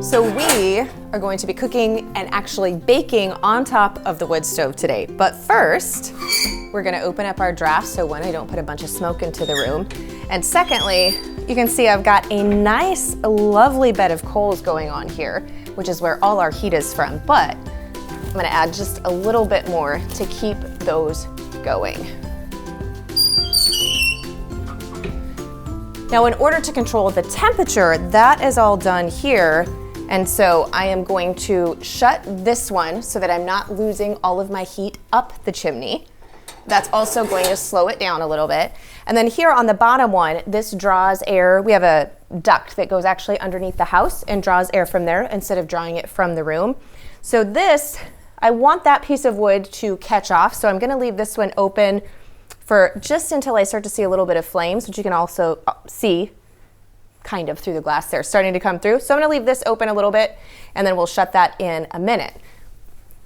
So we are going to be cooking and actually baking on top of the wood stove today. But first, we're gonna open up our draft so one, I don't put a bunch of smoke into the room. And secondly, you can see I've got a nice, lovely bed of coals going on here, which is where all our heat is from. But I'm gonna add just a little bit more to keep those going. Now, in order to control the temperature, that is all done here. And so I am going to shut this one so that I'm not losing all of my heat up the chimney. That's also going to slow it down a little bit. And then here on the bottom one, this draws air. We have a duct that goes actually underneath the house and draws air from there instead of drawing it from the room. So this, I want that piece of wood to catch off. So I'm gonna leave this one open for just until I start to see a little bit of flames, which you can also see kind of through the glass there, starting to come through. So I'm gonna leave this open a little bit and then we'll shut that in a minute.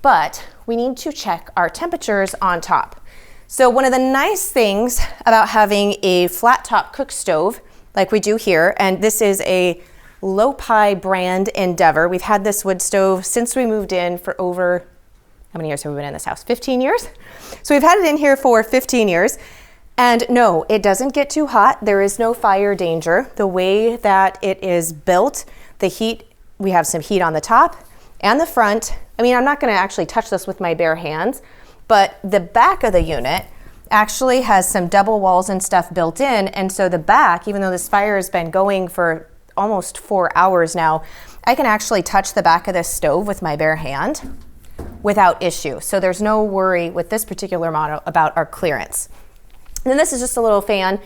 But we need to check our temperatures on top. So one of the nice things about having a flat top cook stove like we do here, and this is a Lopi brand Endeavor. We've had this wood stove since we moved in for over, how many years have we been in this house? 15 years? So we've had it in here for 15 years. And no, it doesn't get too hot. There is no fire danger. The way that it is built, the heat, we have some heat on the top and the front. I mean, I'm not gonna actually touch this with my bare hands, but the back of the unit actually has some double walls and stuff built in. And so the back, even though this fire has been going for almost 4 hours now, I can actually touch the back of this stove with my bare hand without issue. So there's no worry with this particular model about our clearance. And then this is just a little fan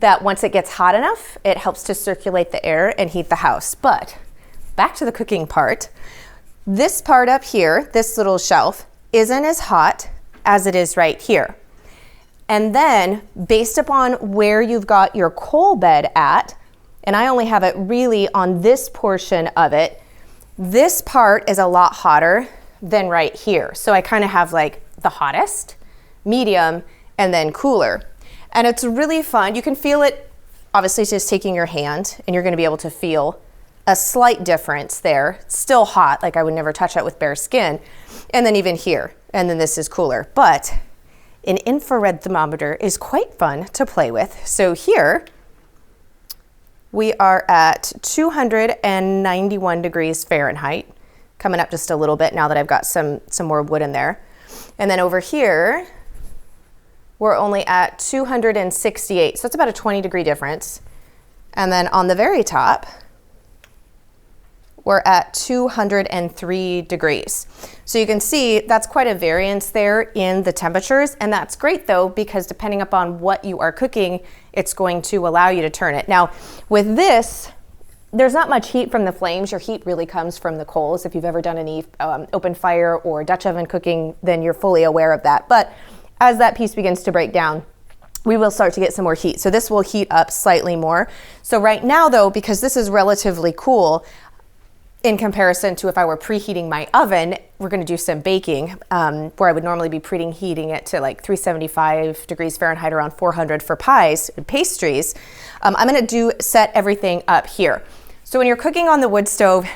that once it gets hot enough, it helps to circulate the air and heat the house. But back to the cooking part. This part up here, this little shelf, isn't as hot as it is right here. And then based upon where you've got your coal bed at, and I only have it really on this portion of it, this part is a lot hotter than right here. So I kind of have like the hottest, medium, and then cooler. And it's really fun. You can feel it, obviously just taking your hand, and you're gonna be able to feel a slight difference there. It's still hot, like I would never touch it with bare skin. And then even here, and then this is cooler. But an infrared thermometer is quite fun to play with. So here, we are at 291 degrees Fahrenheit, coming up just a little bit now that I've got some more wood in there. And then over here, we're only at 268, so it's about a 20-degree difference. And then on the very top, we're at 203 degrees. So you can see that's quite a variance there in the temperatures, and that's great though, because depending upon what you are cooking, it's going to allow you to turn it. Now, with this, there's not much heat from the flames. Your heat really comes from the coals. If you've ever done any open fire or Dutch oven cooking, then you're fully aware of that. But as that piece begins to break down, we will start to get some more heat. So this will heat up slightly more. So right now though, because this is relatively cool, in comparison to if I were preheating my oven, we're gonna do some baking, where I would normally be preheating it to like 375 degrees Fahrenheit, around 400 for pies and pastries. I'm gonna set everything up here. So when you're cooking on the wood stove,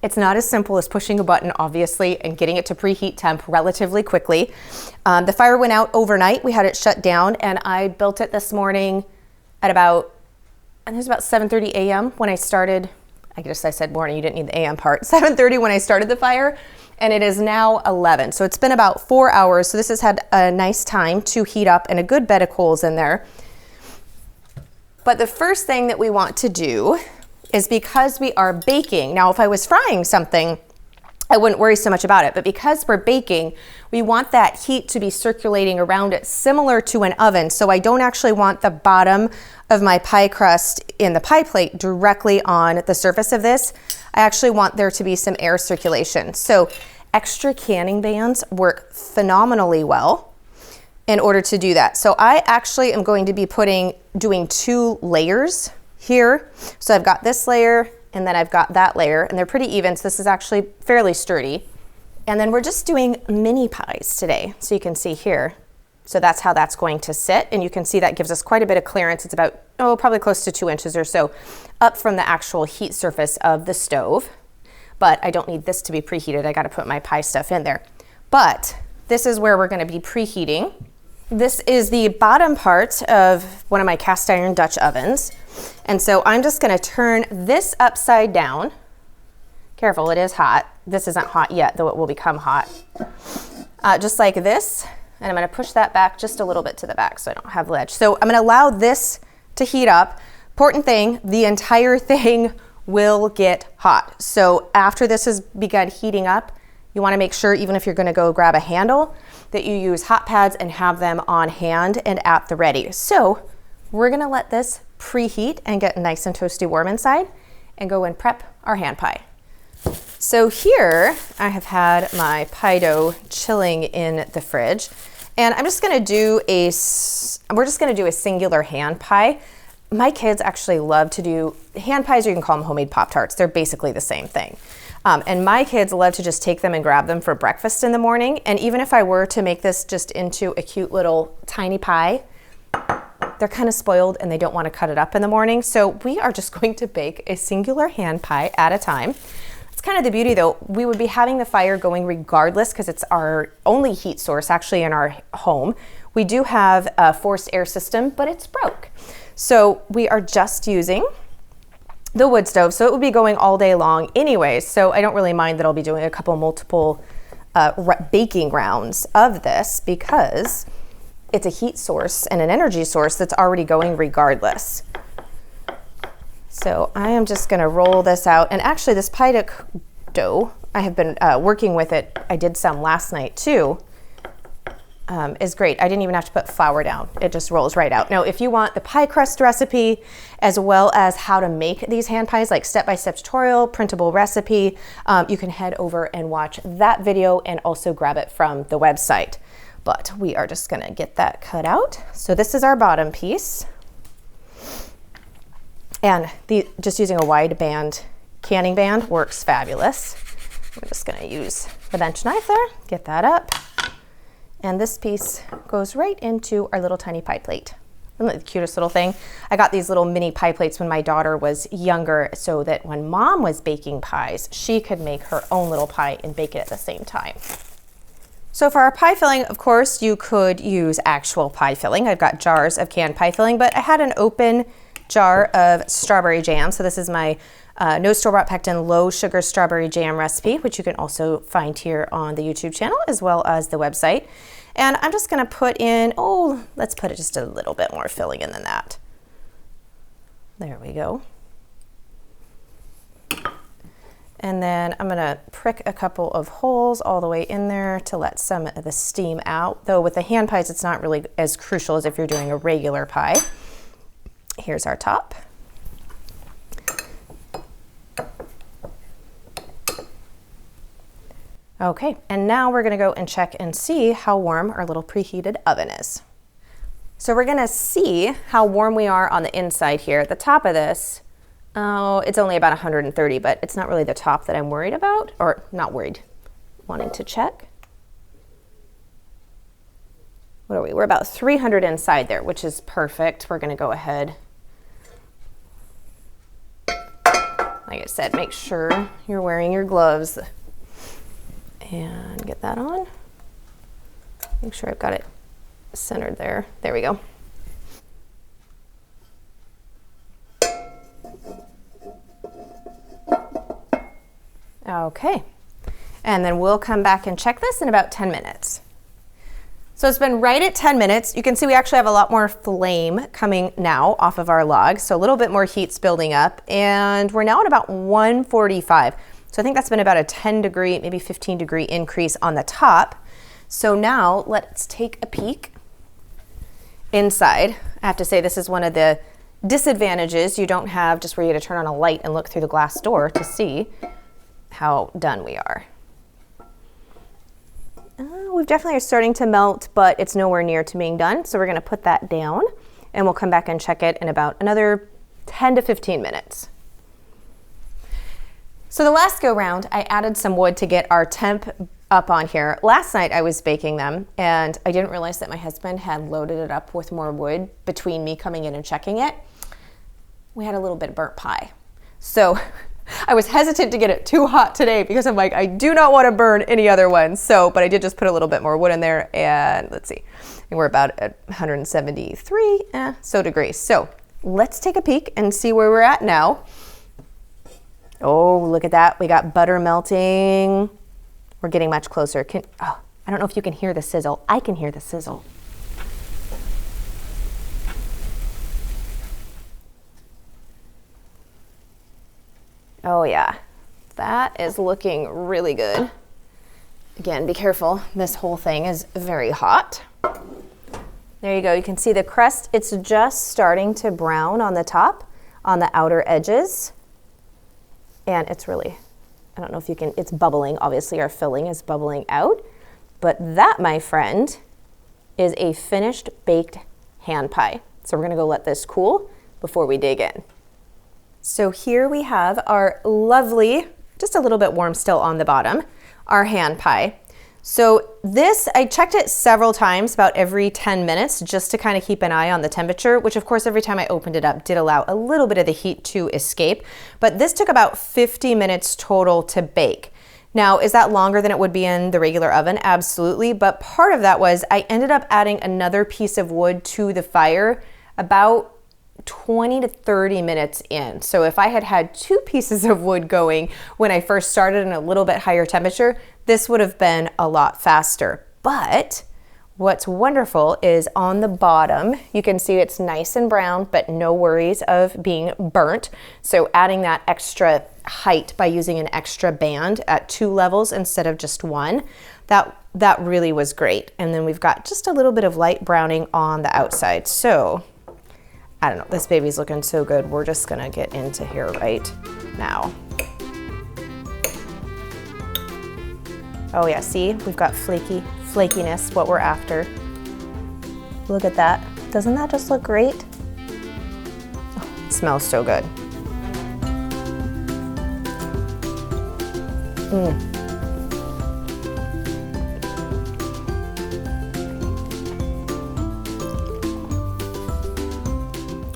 it's not as simple as pushing a button, obviously, and getting it to preheat temp relatively quickly. The fire went out overnight. We had it shut down, and I built it this morning at about, I think it was about 7:30 a.m. when I started. I guess I said morning, you didn't need the AM part. 7:30 when I started the fire, and it is now 11. So it's been about 4 hours. So this has had a nice time to heat up and a good bed of coals in there. But the first thing that we want to do is, because we are baking, now if I was frying something, I wouldn't worry so much about it, but because we're baking, we want that heat to be circulating around it similar to an oven. So I don't actually want the bottom of my pie crust in the pie plate directly on the surface of this. I actually want there to be some air circulation. So extra canning bands work phenomenally well in order to do that. So I actually am going to be doing 2 layers here. So I've got this layer and then I've got that layer, and they're pretty even. So this is actually fairly sturdy. And then we're just doing mini pies today. So you can see here. So that's how that's going to sit. And you can see that gives us quite a bit of clearance. It's about, probably close to 2 inches or so up from the actual heat surface of the stove. but I don't need this to be preheated. I got to put my pie stuff in there. But this is where we're going to be preheating. This is the bottom part of one of my cast iron Dutch ovens. And so I'm just going to turn this upside down. Careful, it is hot. This isn't hot yet, though it will become hot. Just like this. And I'm going to push that back just a little bit to the back so I don't have ledge. So I'm going to allow this to heat up. Important thing, the entire thing will get hot. So after this has begun heating up, you want to make sure, even if you're going to go grab a handle, that you use hot pads and have them on hand and at the ready. So we're going to let this preheat and get nice and toasty warm inside and go and prep our hand pie. So here I have had my pie dough chilling in the fridge, and I'm just going to do a singular hand pie. My kids actually love to do hand pies, or you can call them homemade Pop-Tarts. They're basically the same thing. And my kids love to just take them and grab them for breakfast in the morning. And even if I were to make this just into a cute little tiny pie, they're kind of spoiled and they don't want to cut it up in the morning. So we are just going to bake a singular hand pie at a time. It's kind of the beauty though. We would be having the fire going regardless because it's our only heat source actually in our home. We do have a forced air system, but it's broke. So we are just using the wood stove, so it would be going all day long anyways, so I don't really mind that I'll be doing a couple multiple baking rounds of this because it's a heat source and an energy source that's already going regardless. So I am just going to roll this out, and actually this pie dough, I have been working with it, I did some last night too, is great. I didn't even have to put flour down. It just rolls right out. Now, if you want the pie crust recipe, as well as how to make these hand pies, like step-by-step tutorial, printable recipe, you can head over and watch that video and also grab it from the website. But we are just gonna get that cut out. So this is our bottom piece. And just using a wide band canning band works fabulous. I'm just gonna use the bench knife there, get that up. And this piece goes right into our little tiny pie plate. Isn't that the cutest little thing? I got these little mini pie plates when my daughter was younger so that when mom was baking pies, she could make her own little pie and bake it at the same time. So for our pie filling, of course, you could use actual pie filling. I've got jars of canned pie filling, but I had an open jar of strawberry jam. So this is my no store-bought pectin low sugar strawberry jam recipe, which you can also find here on the YouTube channel as well as the website. And I'm just going to put in, let's put it just a little bit more filling in than that. There we go. And then I'm going to prick a couple of holes all the way in there to let some of the steam out. Though with the hand pies, it's not really as crucial as if you're doing a regular pie. Here's our top. Okay, and now we're gonna go and check and see how warm our little preheated oven is. So we're gonna see how warm we are on the inside here. At the top of this, it's only about 130, but it's not really the top that I'm worried about, or not worried, wanting to check. What are we? We're about 300 inside there, which is perfect. We're gonna go ahead. Like I said, make sure you're wearing your gloves. And get that on. Make sure I've got it centered there. There we go. Okay. And then we'll come back and check this in about 10 minutes. So it's been right at 10 minutes. You can see we actually have a lot more flame coming now off of our log. So a little bit more heat's building up, and we're now at about 145. So I think that's been about a 10 degree, maybe 15 degree increase on the top. So now let's take a peek inside. I have to say this is one of the disadvantages. You don't have just where you had to turn on a light and look through the glass door to see how done we are. We definitely are starting to melt, but it's nowhere near to being done. So we're gonna put that down and we'll come back and check it in about another 10 to 15 minutes. So the last go round, I added some wood to get our temp up on here. Last night I was baking them and I didn't realize that my husband had loaded it up with more wood between me coming in and checking it. We had a little bit of burnt pie. So I was hesitant to get it too hot today because I'm like, I do not want to burn any other ones. So, but I did just put a little bit more wood in there, and let's see, and we're about at 173 degrees. So let's take a peek and see where we're at now. Oh, look at that. We got butter melting. We're getting much closer. I don't know if you can hear the sizzle. I can hear the sizzle. Oh yeah, that is looking really good. Again, be careful. This whole thing is very hot. There you go. You can see the crust. It's just starting to brown on the top, on the outer edges. And it's really, I don't know if you can, it's bubbling. Obviously our filling is bubbling out. But that, my friend, is a finished baked hand pie. So we're gonna go let this cool before we dig in. So here we have our lovely, just a little bit warm still on the bottom, our hand pie. So this, I checked it several times, about every 10 minutes, just to kind of keep an eye on the temperature, which of course every time I opened it up did allow a little bit of the heat to escape. But this took about 50 minutes total to bake. Now, is that longer than it would be in the regular oven? Absolutely. But part of that was I ended up adding another piece of wood to the fire about 20 to 30 minutes in. So if I had had 2 pieces of wood going when I first started in a little bit higher temperature, this would have been a lot faster. But what's wonderful is on the bottom, you can see it's nice and brown, but no worries of being burnt. So adding that extra height by using an extra band at 2 levels instead of just 1, that really was great. And then we've got just a little bit of light browning on the outside. So I don't know, this baby's looking so good. We're just gonna get into here right now. Oh yeah, see, we've got flakiness, what we're after. Look at that. Doesn't that just look great? Oh, it smells so good.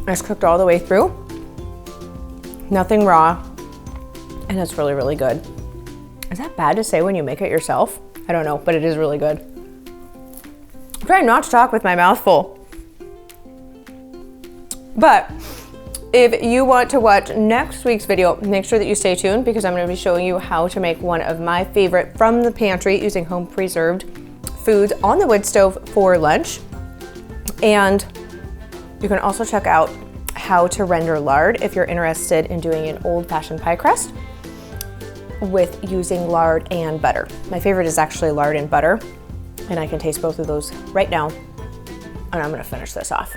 It's cooked all the way through, nothing raw, and it's really, really good. Is that bad to say when you make it yourself? I don't know, but it is really good. I'm trying not to talk with my mouth full. But if you want to watch next week's video, make sure that you stay tuned because I'm going to be showing you how to make one of my favorite from the pantry using home preserved foods on the wood stove for lunch. And you can also check out how to render lard if you're interested in doing an old-fashioned pie crust with using lard and butter. My favorite is actually lard and butter, and I can taste both of those right now, and I'm gonna finish this off.